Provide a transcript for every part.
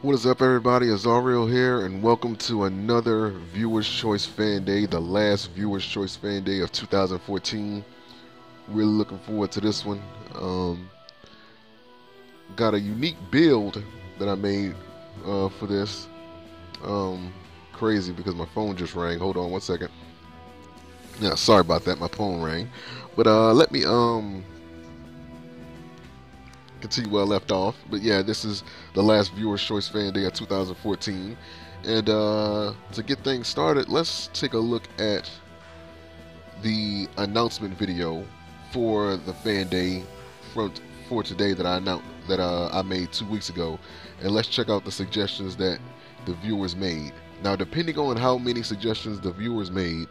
What is up, everybody? Azariel here, and welcome to another Viewer's Choice Fan Day, the last Viewer's Choice Fan Day of 2014. Really looking forward to this one. Got a unique build that I made for this. Crazy because my phone just rang. Hold on one second. Yeah, sorry about that. My phone rang. But let me continue where I left off. But yeah, this is the last Viewer's Choice Fan Day of 2014. And to get things started, let's take a look at the announcement video for the Fan Day for today that I made 2 weeks ago, and let's check out the suggestions that the viewers made. Now, depending on how many suggestions the viewers made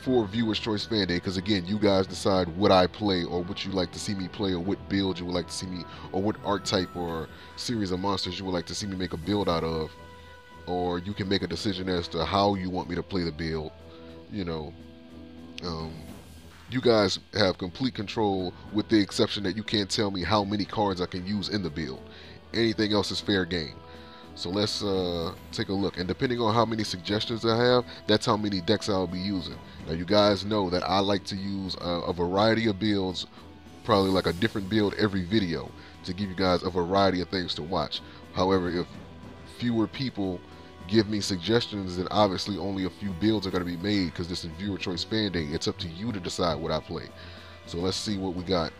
for Viewer's Choice Fan Day, because again, you guys decide what I play or what you like to see me play or what build you would like to see me, or what archetype or series of monsters you would like to see me make a build out of, or you can make a decision as to how you want me to play the build. You know, you guys have complete control, with the exception that you can't tell me how many cards I can use in the build. Anything else is fair game. So let's take a look, and depending on how many suggestions I have, that's how many decks I'll be using. Now, you guys know that I like to use a variety of builds, probably like a different build every video, to give you guys a variety of things to watch. However, if fewer people give me suggestions, then obviously only a few builds are going to be made, because this is Viewer Choice Fan Day. It's up to you to decide what I play. So let's see what we got.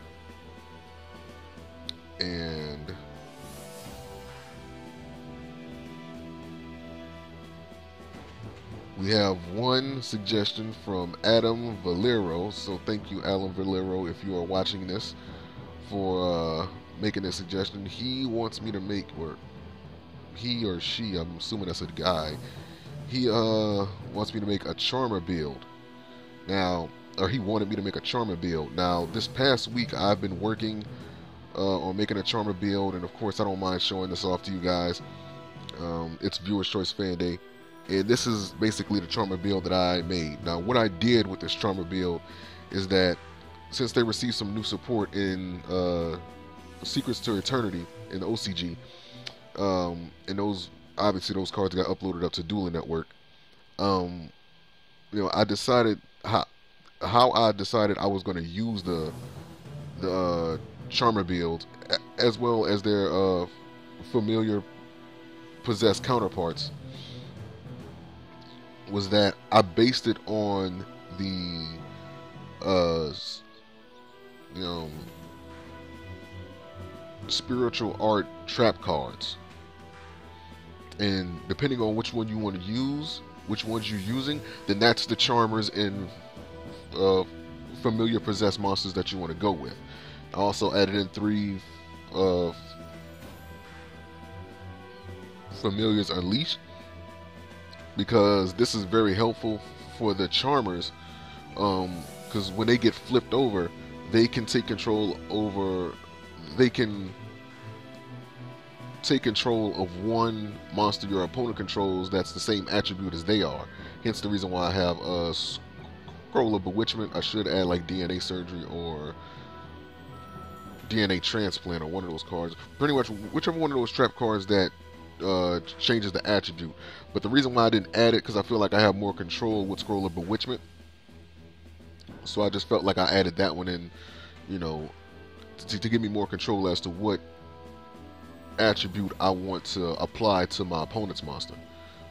And we have one suggestion from Adam Valero. So thank you, Alan Valero, if you are watching this, for making this suggestion. He wants me to make, or he or she, I'm assuming that's a guy, he wants me to make a Charmer build. Now, or he wanted me to make a Charmer build. Now, this past week I've been working on making a Charmer build, and of course I don't mind showing this off to you guys. It's Viewer's Choice Fan Day, and this is basically the Charmer build that I made. Now, what I did with this Charmer build is that, since they received some new support in Secrets to Eternity in the OCG, and those, obviously those cards got uploaded up to Dueling Network. I decided how I decided I was going to use the Charmer build, as well as their familiar possessed counterparts, was that I based it on the spiritual art trap cards. And depending on which one you want to use, which ones you're using, then that's the Charmers and familiar possessed monsters that you want to go with. I also added in 3 Familiars Unleashed, because this is very helpful for the Charmers, because when they get flipped over, they can take control over, they can take control of one monster your opponent controls that's the same attribute as they are. Hence the reason why I have a Scroll of Bewitchment. I should add like DNA Surgery or DNA Transplant, or one of those cards. Pretty much whichever one of those trap cards that changes the attribute. But the reason why I didn't add it, because I feel like I have more control with Scroll of Bewitchment. So I just felt like I added that one in, to give me more control as to what attribute I want to apply to my opponent's monster.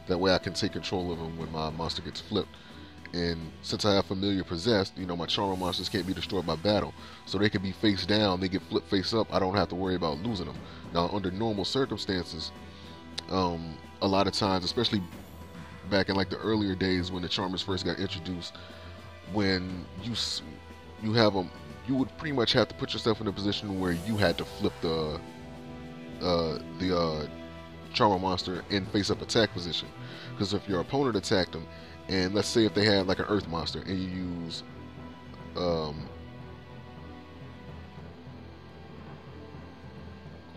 That way I can take control of them when my monster gets flipped. And since I have Familiar Possessed, my Charmer monsters can't be destroyed by battle, so they can be face down, they get flipped face up, I don't have to worry about losing them. Now, under normal circumstances, a lot of times, especially back in like the earlier days when the Charmers first got introduced, when you have them, you would pretty much have to put yourself in a position where you had to flip the Charmer monster in face-up attack position. Because if your opponent attacked them, and let's say if they had like an Earth monster, and you use hold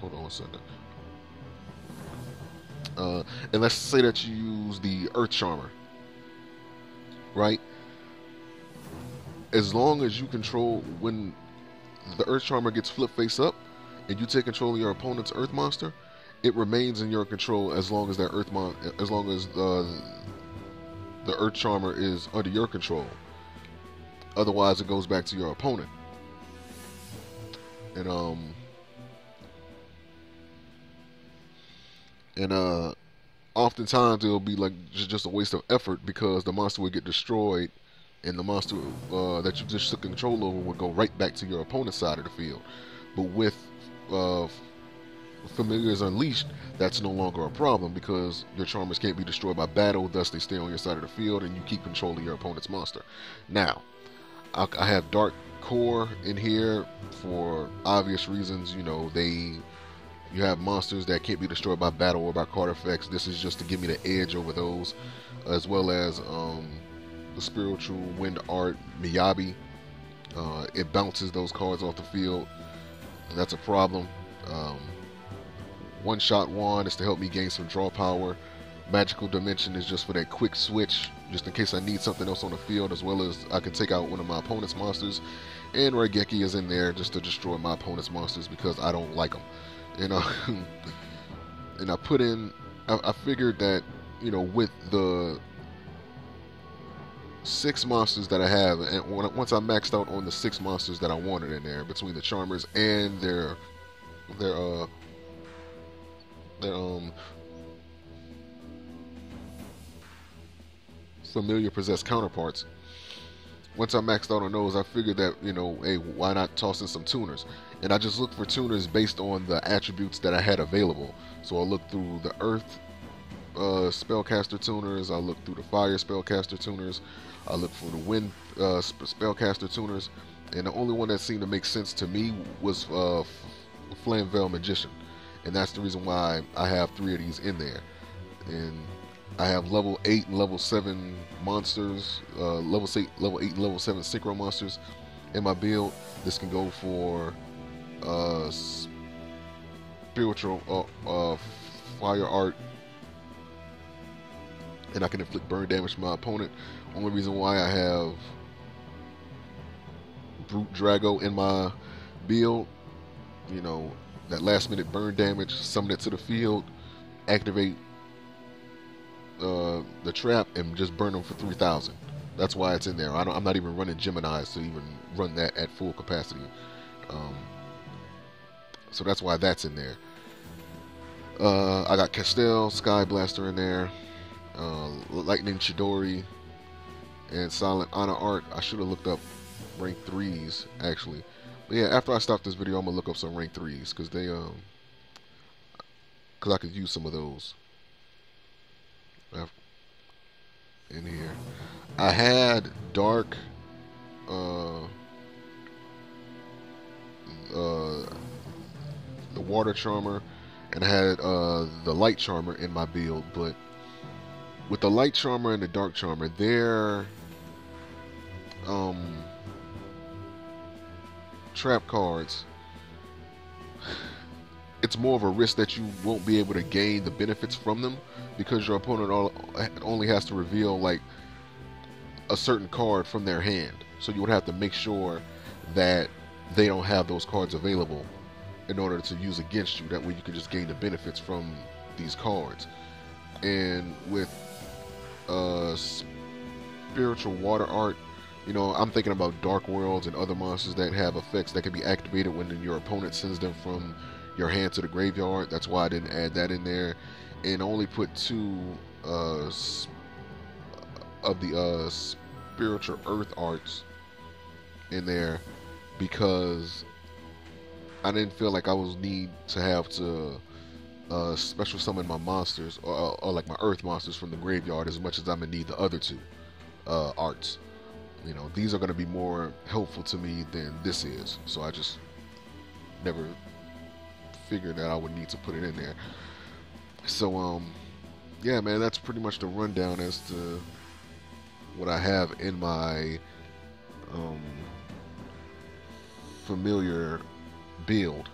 on one second. And let's say that you use the Earth Charmer, right? As long as you control, when the Earth Charmer gets flipped face up, and you take control of your opponent's Earth monster, it remains in your control as long as that as long as the Earth Charmer is under your control. Otherwise, it goes back to your opponent. And oftentimes it'll be like just a waste of effort, because the monster will get destroyed, and the monster that you just took control over will go right back to your opponent's side of the field. But with Familiars Unleashed, that's no longer a problem, because your Charmers can't be destroyed by battle, thus they stay on your side of the field, and you keep control of your opponent's monster. Now, I have Dark Core in here for obvious reasons. You know, you have monsters that can't be destroyed by battle or by card effects. This is just to give me the edge over those, as well as the Spiritual Wind Art Miyabi. It bounces those cards off the field, and that's a problem. One Shot Wand is to help me gain some draw power. Magical Dimension is just for that quick switch, just in case I need something else on the field, as well as I can take out one of my opponent's monsters. And Raigeki is in there just to destroy my opponent's monsters, because I don't like them. And and I put in, I figured that, you know, with the 6 monsters that I have, and once I maxed out on the 6 monsters that I wanted in there, between the Charmers and their familiar possessed counterparts. Once I maxed out on those, I figured that, you know, hey, why not toss in some tuners? And I just looked for tuners based on the attributes that I had available. So I looked through the Earth spellcaster tuners, I looked through the Fire spellcaster tuners, I looked for the Wind spellcaster tuners, and the only one that seemed to make sense to me was Flamvell Magician. And that's the reason why I have 3 of these in there. And I have level 8 and level 7 monsters, level 8 and level 7 synchro monsters in my build. This can go for spiritual fire art, and I can inflict burn damage to my opponent. Only reason why I have Brute Drago in my build, you know, that last minute burn damage, summon it to the field, activate the trap, and just burn them for 3,000. That's why it's in there. I'm not even running Geminis to even run that at full capacity. So that's why that's in there. I got Castell, Sky Blaster in there, Lightning Chidori, and Silent Honor Art. I should have looked up rank 3s actually. But yeah, after I stop this video, I'm gonna look up some rank 3s, because they because I could use some of those in here. I had Dark the Water Charmer, and I had the Light Charmer in my build. But with the Light Charmer and the Dark Charmer, they're trap cards. It's more of a risk that you won't be able to gain the benefits from them, because your opponent only has to reveal like a certain card from their hand. So you would have to make sure that they don't have those cards available in order to use against you. That way you can just gain the benefits from these cards. And with spiritual water art, you know, I'm thinking about Dark Worlds and other monsters that have effects that can be activated when your opponent sends them from your hand to the graveyard. That's why I didn't add that in there, and only put 2 of the spiritual earth arts in there, because I didn't feel like I was need to have to special summon my monsters or like my earth monsters from the graveyard as much as I'm gonna need the other 2 arts. You know, these are going to be more helpful to me than this is, so I just never figured that I would need to put it in there. So yeah, man, that's pretty much the rundown as to what I have in my familiar build.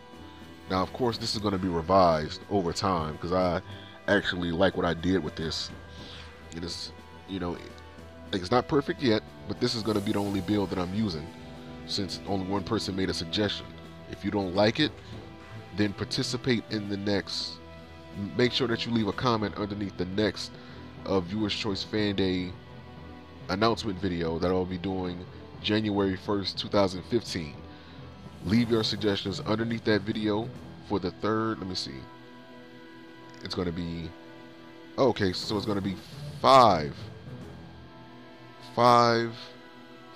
Now, of course, this is going to be revised over time, because I actually like what I did with this. It is, you know, it's not perfect yet, but this is going to be the only build that I'm using, since only one person made a suggestion. If you don't like it, then participate in the next make sure that you leave a comment underneath the next Viewer's Choice Fan Day announcement video that I'll be doing January 1st, 2015. Leave your suggestions underneath that video for the third. Let me see. It's going to be, okay, so it's going to be five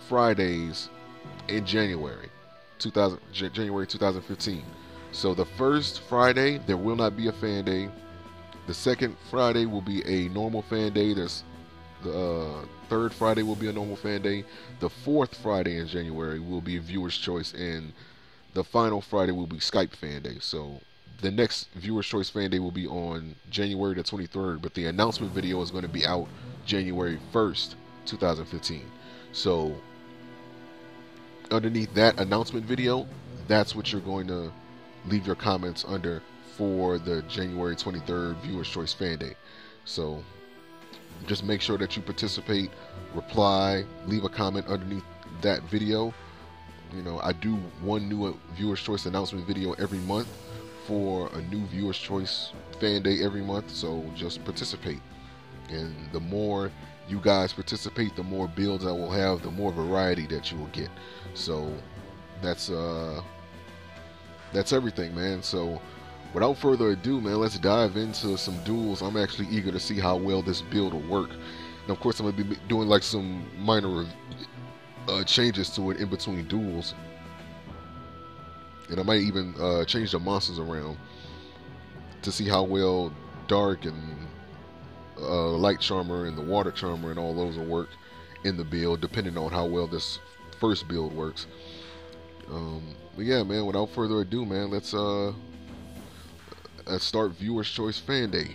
Fridays in January 2015. So the first Friday there will not be a fan day. The second Friday will be a normal fan day. The third Friday will be a normal fan day. The fourth Friday in January will be Viewer's Choice, and the final Friday will be Skype fan day. So the next Viewer's Choice fan day will be on January the 23rd, but the announcement video is going to be out January 1st, 2015. So underneath that announcement video, that's what you're going to leave your comments under for the January 23rd Viewer's Choice Fan Day. So just make sure that you participate, reply, leave a comment underneath that video. You know, I do one new Viewer's Choice announcement video every month for a new Viewer's Choice Fan Day every month. So just participate, and the more you guys participate, the more builds I will have, the more variety that you will get. So that's everything, man. So without further ado, man, let's dive into some duels. I'm actually eager to see how well this build will work. And of course, I'm going to be doing like some minor changes to it in between duels. And I might even change the monsters around to see how well Dark and Light Charmer and the Water Charmer and all those will work in the build, depending on how well this first build works. But yeah, man, without further ado, man, let's start Viewer's Choice Fan Day.